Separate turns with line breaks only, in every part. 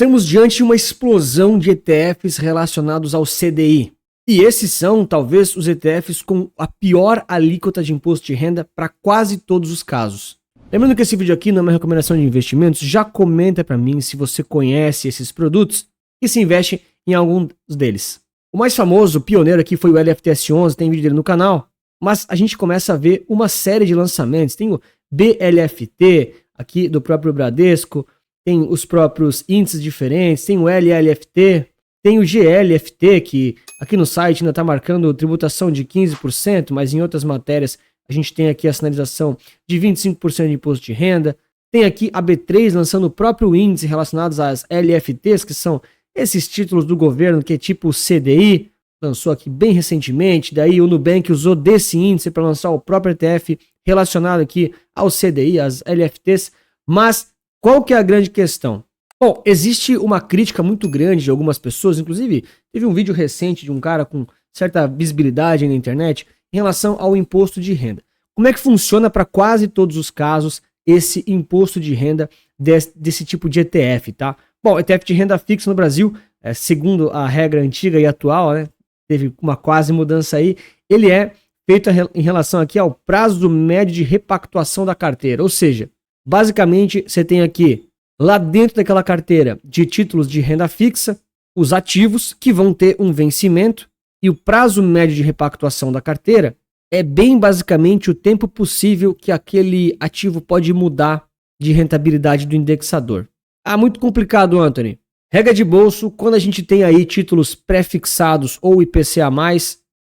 Estamos diante de uma explosão de ETFs relacionados ao CDI. E esses são, talvez, os ETFs com a pior alíquota de imposto de renda para quase todos os casos. Lembrando que esse vídeo aqui não é uma recomendação de investimentos, já comenta para mim se você conhece esses produtos e se investe em algum deles. O mais famoso, pioneiro aqui foi o LFTS11, tem vídeo dele no canal, mas a gente começa a ver uma série de lançamentos. Tem o BLFT, aqui do próprio Bradesco, tem os próprios índices diferentes, tem o LLFT, tem o GLFT, que aqui no site ainda está marcando tributação de 15%, mas em outras matérias a gente tem aqui a sinalização de 25% de imposto de renda. Tem aqui a B3 lançando o próprio índice relacionados às LFTs, que são esses títulos do governo, que é tipo o CDI, lançou aqui bem recentemente. Daí o Nubank usou desse índice para lançar o próprio ETF relacionado aqui ao CDI, às LFTs. Mas qual que é a grande questão? Bom, existe uma crítica muito grande de algumas pessoas, inclusive teve um vídeo recente de um cara com certa visibilidade na internet em relação ao imposto de renda. Como é que funciona para quase todos os casos esse imposto de renda desse tipo de ETF, tá? Bom, ETF de renda fixa no Brasil, segundo a regra antiga e atual, né, teve uma quase mudança aí, ele é feito em relação aqui ao prazo médio de repactuação da carteira, ou seja, basicamente você tem aqui, lá dentro daquela carteira de títulos de renda fixa, os ativos que vão ter um vencimento e o prazo médio de repactuação da carteira é bem basicamente o tempo possível que aquele ativo pode mudar de rentabilidade do indexador. Ah, muito complicado, Anthony. Regra de bolso, quando a gente tem aí títulos pré-fixados ou IPCA+,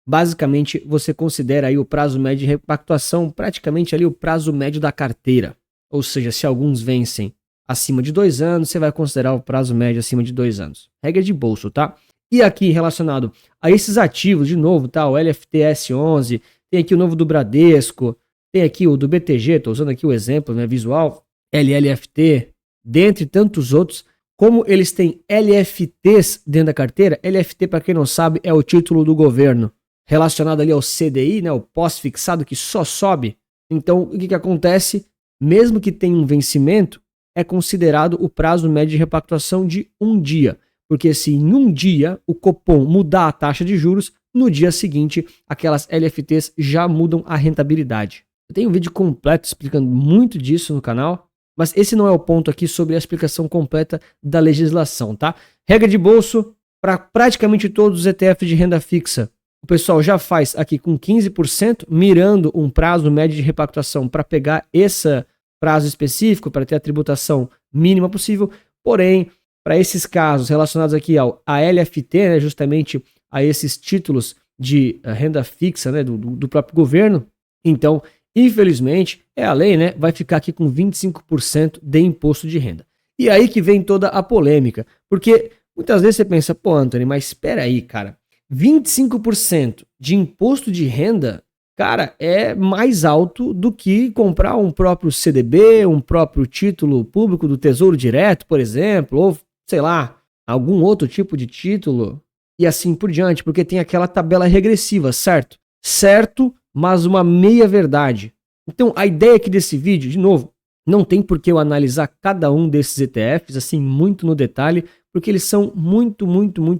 basicamente você considera aí o prazo médio de repactuação praticamente ali o prazo médio da carteira. Ou seja, se alguns vencem acima de 2 anos, você vai considerar o prazo médio acima de 2 anos. Regra de bolso, tá? E aqui relacionado a esses ativos, de novo, tá? O LFTS11, tem aqui o novo do Bradesco, tem aqui o do BTG, estou usando aqui o exemplo, né, visual, LLFT, dentre tantos outros. Como eles têm LFTs dentro da carteira, LFT, para quem não sabe, é o título do governo relacionado ali ao CDI, né, o pós-fixado que só sobe. Então, o que acontece? Mesmo que tenha um vencimento, é considerado o prazo médio de repactuação de 1 dia. Porque se em 1 dia o Copom mudar a taxa de juros, no dia seguinte aquelas LFTs já mudam a rentabilidade. Eu tenho um vídeo completo explicando muito disso no canal, mas esse não é o ponto aqui sobre a explicação completa da legislação, tá? Regra de bolso, para praticamente todos os ETFs de renda fixa, o pessoal já faz aqui com 15%, mirando um prazo médio de repactuação para pegar esse prazo específico, para ter a tributação mínima possível. Porém, para esses casos relacionados aqui ao LFT, né, justamente a esses títulos de renda fixa, né, do próprio governo, então, infelizmente, é a lei, né, vai ficar aqui com 25% de imposto de renda. E aí que vem toda a polêmica, porque muitas vezes você pensa, pô, Anthony, mas espera aí, cara, 25% de imposto de renda, cara, é mais alto do que comprar um próprio CDB, um próprio título público do Tesouro Direto, por exemplo, ou, sei lá, algum outro tipo de título e assim por diante, porque tem aquela tabela regressiva, certo? Certo, mas uma meia-verdade. Então, a ideia aqui desse vídeo, de novo, não tem por que eu analisar cada um desses ETFs, assim, muito no detalhe, porque eles são muito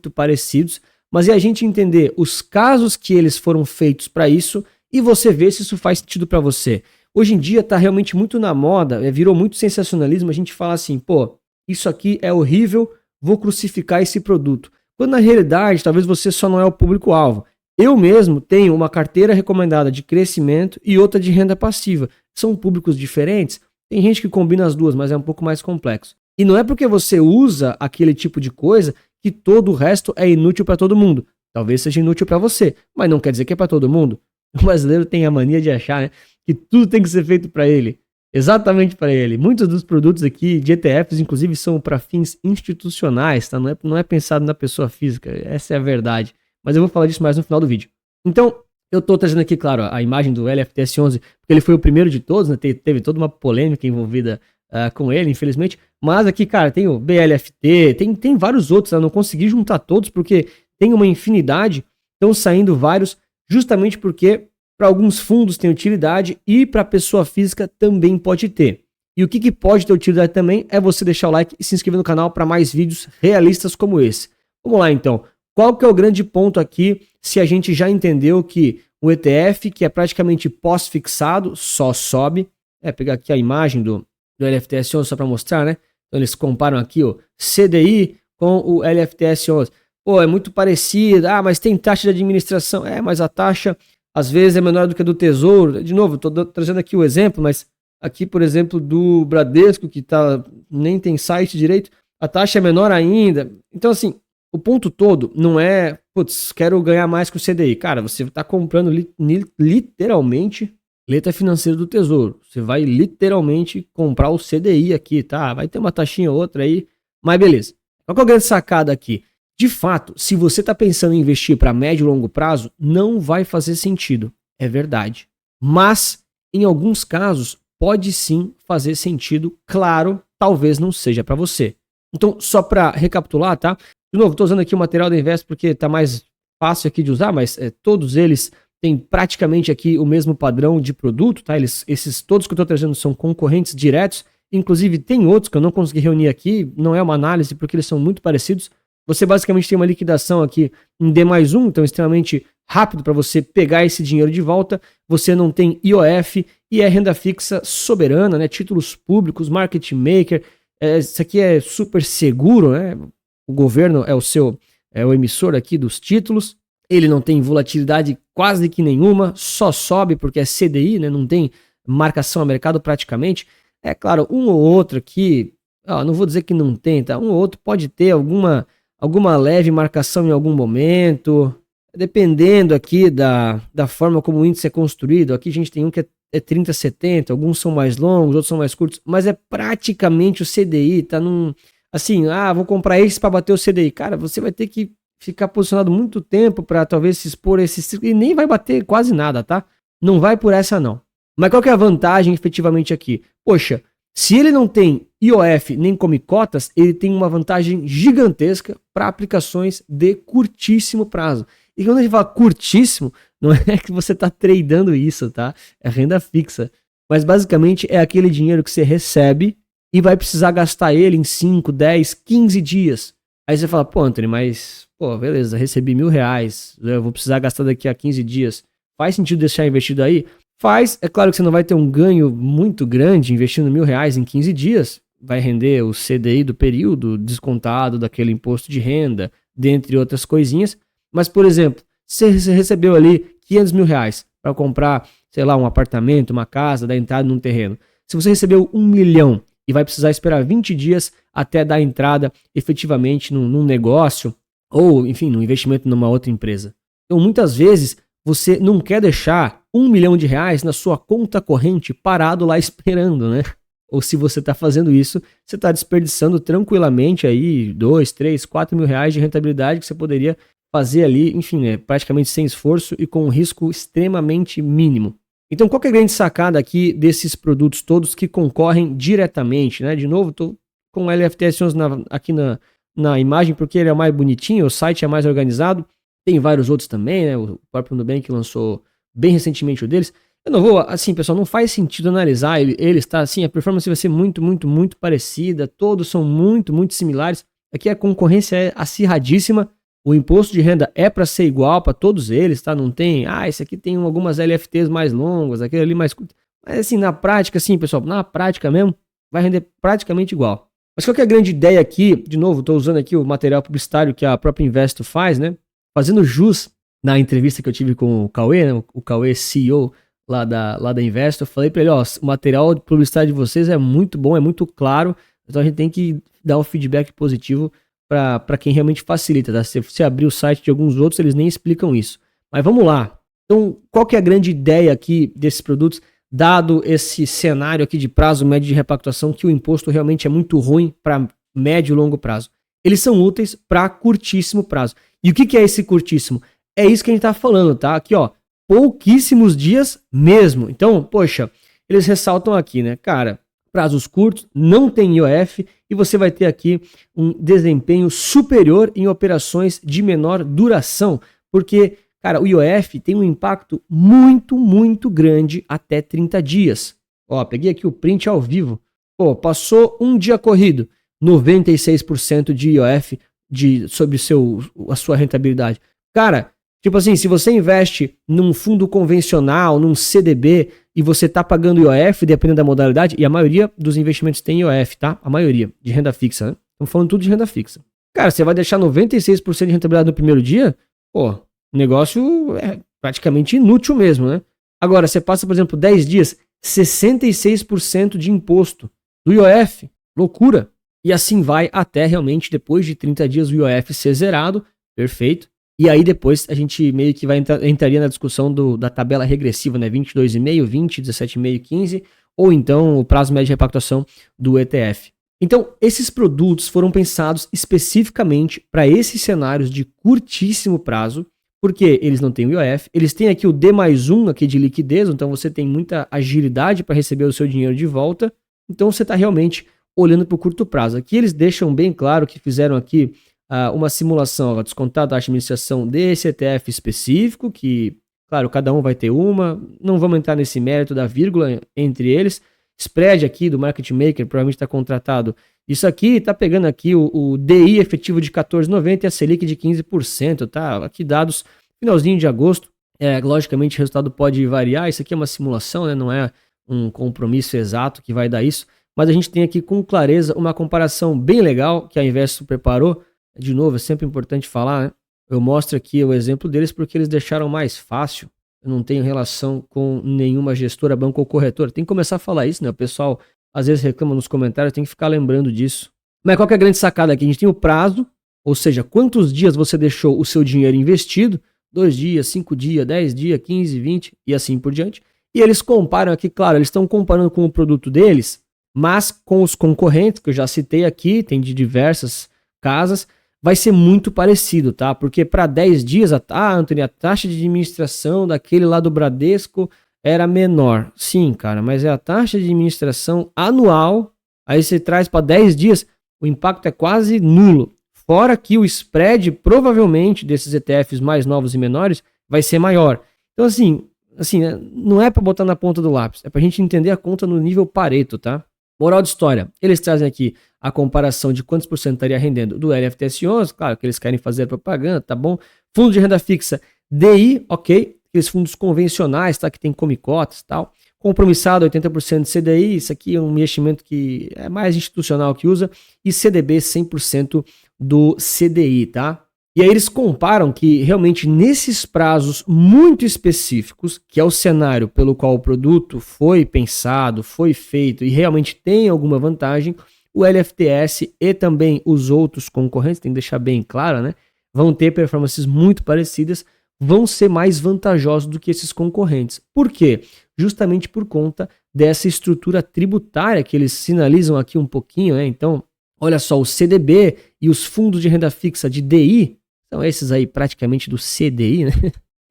parecidos, mas é a gente entender os casos que eles foram feitos para isso e você ver se isso faz sentido para você. Hoje em dia tá realmente muito na moda, virou muito sensacionalismo, a gente fala assim, pô, isso aqui é horrível, vou crucificar esse produto. Quando na realidade, talvez você só não é o público-alvo. Eu mesmo tenho uma carteira recomendada de crescimento e outra de renda passiva. São públicos diferentes, tem gente que combina as duas, mas é um pouco mais complexo. E não é porque você usa aquele tipo de coisa que todo o resto é inútil para todo mundo. Talvez seja inútil para você, mas não quer dizer que é para todo mundo. O brasileiro tem a mania de achar, né, que tudo tem que ser feito para ele. Exatamente para ele. Muitos dos produtos aqui de ETFs, inclusive, são para fins institucionais, tá? Não é pensado na pessoa física. Essa é a verdade. Mas eu vou falar disso mais no final do vídeo. Então, eu tô trazendo aqui, claro, a imagem do LFTS11, porque ele foi o primeiro de todos, né? Teve toda uma polêmica envolvida com ele, infelizmente. Mas aqui, cara, tem o BLFT, tem vários outros. Eu não consegui juntar todos porque tem uma infinidade. Estão saindo vários, justamente porque para alguns fundos tem utilidade e para a pessoa física também pode ter. E o que pode ter utilidade também é você deixar o like e se inscrever no canal para mais vídeos realistas como esse. Vamos lá então. Qual que é o grande ponto aqui se a gente já entendeu que o ETF, que é praticamente pós-fixado, só sobe. Pegar aqui a imagem do LFTS11 só para mostrar, né? Então eles comparam aqui o CDI com o LFTS11. Pô, é muito parecido. Ah, mas tem taxa de administração. Mas a taxa às vezes é menor do que a do Tesouro. De novo, estou trazendo aqui o exemplo, mas aqui, por exemplo, do Bradesco, que nem tem site direito, a taxa é menor ainda. Então, assim, o ponto todo não é, putz, quero ganhar mais que o CDI. Cara, você está comprando literalmente letra financeira do Tesouro. Você vai literalmente comprar o CDI aqui, tá? Vai ter uma taxinha ou outra aí, mas beleza. Qual que é a grande sacada aqui? De fato, se você está pensando em investir para médio e longo prazo, não vai fazer sentido. É verdade. Mas, em alguns casos, pode sim fazer sentido. Claro, talvez não seja para você. Então, só para recapitular, tá? De novo, estou usando aqui o material da Invest porque está mais fácil aqui de usar, mas todos eles têm praticamente aqui o mesmo padrão de produto, tá? Esses todos que eu estou trazendo são concorrentes diretos. Inclusive, tem outros que eu não consegui reunir aqui, não é uma análise porque eles são muito parecidos. Você basicamente tem uma liquidação aqui em D+1, então extremamente rápido para você pegar esse dinheiro de volta. Você não tem IOF e é renda fixa soberana, né? Títulos públicos, market maker. Isso aqui é super seguro, né? O governo é o emissor aqui dos títulos. Ele não tem volatilidade quase que nenhuma, só sobe porque é CDI, né? Não tem marcação a mercado praticamente. É claro, um ou outro aqui, não vou dizer que não tem, tá? Um ou outro pode ter alguma leve marcação em algum momento, dependendo aqui da forma como o índice é construído. Aqui a gente tem um que é 30-70, alguns são mais longos, outros são mais curtos, mas é praticamente o CDI, tá num... Assim, vou comprar esse para bater o CDI. Cara, você vai ter que ficar posicionado muito tempo para talvez se expor a esse ciclo e nem vai bater quase nada, tá? Não vai por essa não. Mas qual que é a vantagem efetivamente aqui? Poxa, se ele não tem IOF nem come cotas, ele tem uma vantagem gigantesca para aplicações de curtíssimo prazo. E quando a gente fala curtíssimo, não é que você está tradando isso, tá? É renda fixa. Mas basicamente é aquele dinheiro que você recebe e vai precisar gastar ele em 5, 10, 15 dias. Aí você fala, pô, Anthony, mas, beleza, recebi R$1.000, eu vou precisar gastar daqui a 15 dias. Faz sentido deixar investido aí? Faz. É claro que você não vai ter um ganho muito grande investindo R$1.000 em 15 dias. Vai render o CDI do período, descontado daquele imposto de renda, dentre outras coisinhas. Mas, por exemplo, você recebeu ali R$500 mil para comprar, sei lá, um apartamento, uma casa, dar entrada num terreno. Se você recebeu R$1 milhão e vai precisar esperar 20 dias até dar entrada efetivamente num negócio ou, enfim, num investimento numa outra empresa. Então, muitas vezes, você não quer deixar R$1 milhão na sua conta corrente parado lá esperando, né? Ou se você está fazendo isso, você está desperdiçando tranquilamente aí 2, 3, 4 mil reais de rentabilidade que você poderia fazer ali, enfim, praticamente sem esforço e com um risco extremamente mínimo. Então, qual que é a grande sacada aqui desses produtos todos que concorrem diretamente, né? De novo, estou com o LFTS11 aqui na imagem porque ele é mais bonitinho, o site é mais organizado. Tem vários outros também, né? O próprio Nubank lançou bem recentemente o deles. Eu não vou, assim, pessoal, não faz sentido analisar eles, tá? Assim, a performance vai ser muito, muito, muito parecida. Todos são muito, muito similares. Aqui a concorrência é acirradíssima. O imposto de renda é para ser igual para todos eles, tá? Não tem, esse aqui tem algumas LFTs mais longas, aquele ali mais curto. Mas assim, na prática, sim, pessoal, na prática mesmo, vai render praticamente igual. Mas qual que é a grande ideia aqui? De novo, estou usando aqui o material publicitário que a própria Investo faz, né? Fazendo jus na entrevista que eu tive com o Cauê, né? O Cauê, CEO lá da Investo, eu falei para ele, o material de publicidade de vocês é muito bom, é muito claro, então a gente tem que dar um feedback positivo para quem realmente facilita, tá? Se você abrir o site de alguns outros, eles nem explicam isso. Mas vamos lá. Então, qual que é a grande ideia aqui desses produtos, dado esse cenário aqui de prazo médio de repactuação, que o imposto realmente é muito ruim para médio e longo prazo? Eles são úteis para curtíssimo prazo. E o que é esse curtíssimo? É isso que a gente tá falando, tá? Aqui, pouquíssimos dias mesmo. Então, poxa, eles ressaltam aqui, né? Cara, prazos curtos, não tem IOF e você vai ter aqui um desempenho superior em operações de menor duração, porque, cara, o IOF tem um impacto muito, muito grande até 30 dias. Peguei aqui o print ao vivo Pô, passou um dia corrido, 96% de IOF sobre a sua rentabilidade. Cara, tipo assim, se você investe num fundo convencional, num CDB, e você tá pagando IOF, dependendo da modalidade, e a maioria dos investimentos tem IOF, tá? A maioria, de renda fixa, né? Estamos falando tudo de renda fixa. Cara, você vai deixar 96% de rentabilidade no primeiro dia? Pô, o negócio é praticamente inútil mesmo, né? Agora, você passa, por exemplo, 10 dias, 66% de imposto do IOF. Loucura. E assim vai até realmente, depois de 30 dias, o IOF ser zerado. Perfeito. E aí depois a gente meio que entraria na discussão da tabela regressiva, né? 22,5, 20, 17,5, 15, ou então o prazo médio de repactuação do ETF. Então, esses produtos foram pensados especificamente para esses cenários de curtíssimo prazo, porque eles não têm o IOF, eles têm aqui o D+1 aqui de liquidez, então você tem muita agilidade para receber o seu dinheiro de volta, então você está realmente olhando para o curto prazo. Aqui eles deixam bem claro que fizeram aqui uma simulação, descontar a taxa de administração desse ETF específico, que, claro, cada um vai ter uma, não vamos entrar nesse mérito da vírgula entre eles. Spread aqui do market maker, provavelmente está contratado. Isso aqui está pegando aqui o DI efetivo de 14,90 e a Selic de 15%, tá? Aqui dados finalzinho de agosto. Logicamente o resultado pode variar, isso aqui é uma simulação, né? Não é um compromisso exato que vai dar isso, mas a gente tem aqui com clareza uma comparação bem legal que a Investo preparou. De novo, é sempre importante falar, né? Eu mostro aqui o exemplo deles porque eles deixaram mais fácil. Eu não tenho relação com nenhuma gestora, banco ou corretora. Tem que começar a falar isso, né? O pessoal às vezes reclama nos comentários, tem que ficar lembrando disso. Mas qual que é a grande sacada aqui? A gente tem o prazo, ou seja, quantos dias você deixou o seu dinheiro investido, 2 dias, 5 dias, 10 dias, 15, 20 e assim por diante. E eles comparam aqui, claro, eles estão comparando com o produto deles, mas com os concorrentes, que eu já citei aqui, tem de diversas casas, vai ser muito parecido, tá? Porque para 10 dias, Anthony, a taxa de administração daquele lá do Bradesco era menor. Sim, cara, mas é a taxa de administração anual, aí você traz para 10 dias, o impacto é quase nulo. Fora que o spread, provavelmente, desses ETFs mais novos e menores, vai ser maior. Então, assim não é para botar na ponta do lápis, é para a gente entender a conta no nível Pareto, tá? Moral de história, eles trazem aqui a comparação de quantos por cento estaria rendendo do LFTS11, claro que eles querem fazer propaganda, tá bom? Fundo de renda fixa, DI, ok, aqueles fundos convencionais, tá? Que tem comicotas e tal. Compromissado, 80% de CDI, isso aqui é um investimento que é mais institucional que usa, e CDB, 100% do CDI, tá? E aí eles comparam que realmente nesses prazos muito específicos, que é o cenário pelo qual o produto foi pensado, foi feito e realmente tem alguma vantagem, o LFTS e também os outros concorrentes, tem que deixar bem claro, né? Vão ter performances muito parecidas, vão ser mais vantajosos do que esses concorrentes. Por quê? Justamente por conta dessa estrutura tributária que eles sinalizam aqui um pouquinho, né? Então, olha só, o CDB e os fundos de renda fixa de DI, são esses aí praticamente do CDI, né?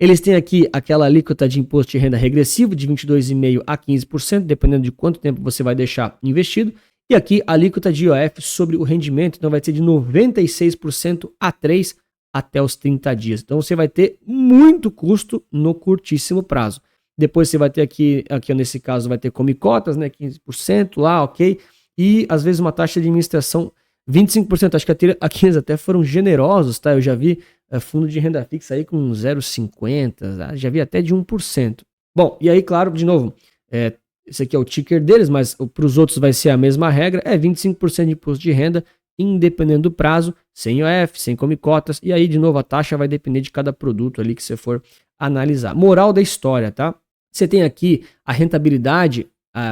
Eles têm aqui aquela alíquota de imposto de renda regressivo de 22,5% a 15%, dependendo de quanto tempo você vai deixar investido. E aqui a alíquota de IOF sobre o rendimento, então vai ser de 96% a 3% até os 30 dias. Então você vai ter muito custo no curtíssimo prazo. Depois você vai ter aqui nesse caso, vai ter comicotas, né? 15% lá, ok? E às vezes uma taxa de administração 25%, acho que aqui eles até foram generosos, tá? Eu já vi fundo de renda fixa aí com 0,50, já vi até de 1%. Bom, e aí, claro, de novo, esse aqui é o ticker deles, mas para os outros vai ser a mesma regra, 25% de imposto de renda, independente do prazo, sem IOF, sem comicotas, e aí, de novo, a taxa vai depender de cada produto ali que você for analisar. Moral da história, tá? Você tem aqui a rentabilidade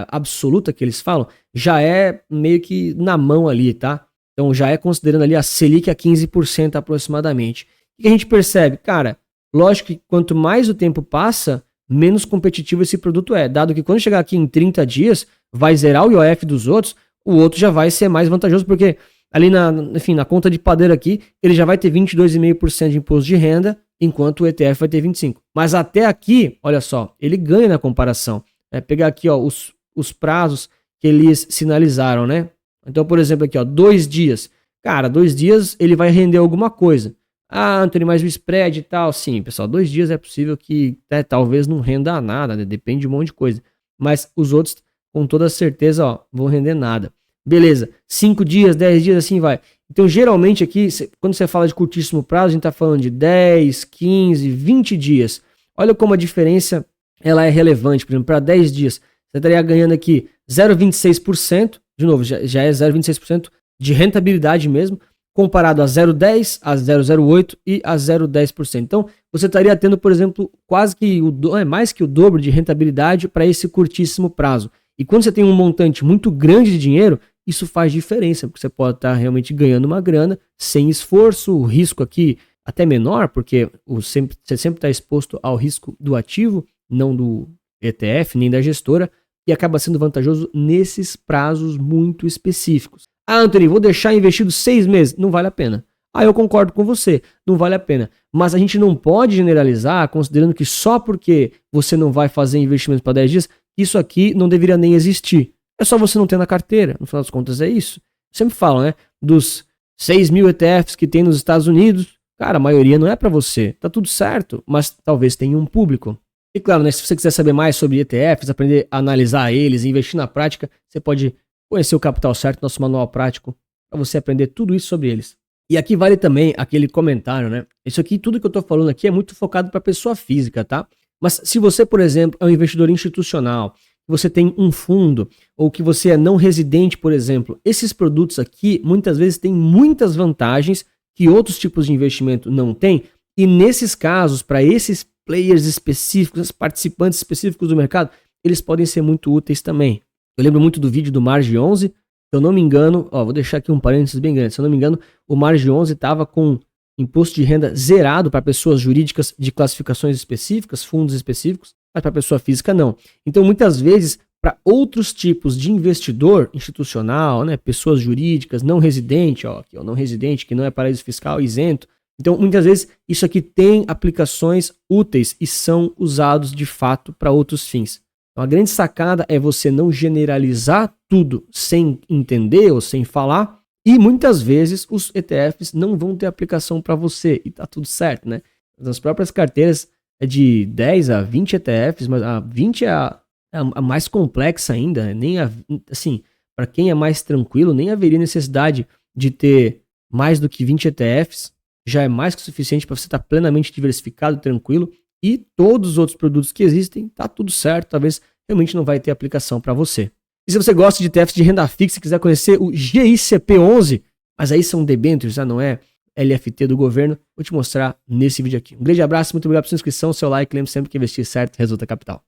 absoluta que eles falam, já é meio que na mão ali, tá? Então já é considerando ali a Selic a 15% aproximadamente. O que a gente percebe? Cara, lógico que quanto mais o tempo passa, menos competitivo esse produto é. Dado que quando chegar aqui em 30 dias, vai zerar o IOF dos outros, o outro já vai ser mais vantajoso, porque ali na conta de padeiro aqui, ele já vai ter 22,5% de imposto de renda, enquanto o ETF vai ter 25%. Mas até aqui, olha só, ele ganha na comparação. Pegar aqui ó, os prazos que eles sinalizaram, né? Então, por exemplo, aqui, ó, 2 dias. Cara, 2 dias ele vai render alguma coisa. Anthony, mas o spread e tal. Sim, pessoal, 2 dias é possível que talvez não renda nada, né? Depende de um monte de coisa. Mas os outros com toda certeza, ó, vão render nada. Beleza, 5 dias, 10 dias, assim vai. Então, geralmente aqui, quando você fala de curtíssimo prazo, a gente está falando de 10, 15, 20 dias. Olha como a diferença ela é relevante. Por exemplo, para 10 dias, você estaria ganhando aqui 0,26%, de novo, já é 0,26% de rentabilidade mesmo, comparado a 0,10, a 0,08 e a 0,10%. Então, você estaria tendo, por exemplo, quase que mais que o dobro de rentabilidade para esse curtíssimo prazo. E quando você tem um montante muito grande de dinheiro, isso faz diferença, porque você pode estar realmente ganhando uma grana sem esforço, o risco aqui até menor, porque você sempre está exposto ao risco do ativo, não do ETF, nem da gestora, e acaba sendo vantajoso nesses prazos muito específicos. Ah, Anthony, vou deixar investido 6 meses. Não vale a pena. Ah, eu concordo com você, não vale a pena. Mas a gente não pode generalizar, considerando que só porque você não vai fazer investimentos para 10 dias, isso aqui não deveria nem existir. É só você não ter na carteira. No final das contas é isso. Eu sempre falo, né? Dos 6 mil ETFs que tem nos Estados Unidos, cara, a maioria não é para você. Tá tudo certo, mas talvez tenha um público. E claro, né, se você quiser saber mais sobre ETFs, aprender a analisar eles, investir na prática, você pode conhecer o Capital Certo, nosso manual prático, para você aprender tudo isso sobre eles. E aqui vale também aquele comentário, né? Isso aqui, tudo que eu tô falando aqui é muito focado para pessoa física, tá? Mas se você, por exemplo, é um investidor institucional, você tem um fundo, ou que você é não residente, por exemplo, esses produtos aqui, muitas vezes, têm muitas vantagens que outros tipos de investimento não têm, e nesses casos, para esses players específicos, esses participantes específicos do mercado, eles podem ser muito úteis também. Eu lembro muito do vídeo do Marge 11, se eu não me engano, ó, vou deixar aqui um parênteses bem grande, se eu não me engano, o Marge 11 estava com imposto de renda zerado para pessoas jurídicas de classificações específicas, fundos específicos, mas para pessoa física não. Então, muitas vezes, para outros tipos de investidor institucional, né, pessoas jurídicas, não residente, ó, aqui, ó, não residente, que não é paraíso fiscal, isento. Então, muitas vezes, isso aqui tem aplicações úteis e são usados de fato para outros fins. Então, a grande sacada é você não generalizar tudo sem entender ou sem falar, e muitas vezes os ETFs não vão ter aplicação para você, e tá tudo certo, né? Nas próprias carteiras é de 10 a 20 ETFs, mas a 20 é a mais complexa ainda, nem assim, para quem é mais tranquilo, nem haveria necessidade de ter mais do que 20 ETFs, já é mais que suficiente para você estar plenamente diversificado, tranquilo, e todos os outros produtos que existem, tá tudo certo, talvez realmente não vai ter aplicação para você. E se você gosta de ETFs de renda fixa e quiser conhecer o GICP11, mas aí são debêntures, não é LFT do governo, vou te mostrar nesse vídeo aqui. Um grande abraço, muito obrigado pela sua inscrição, seu like, lembre sempre que investir certo resulta capital.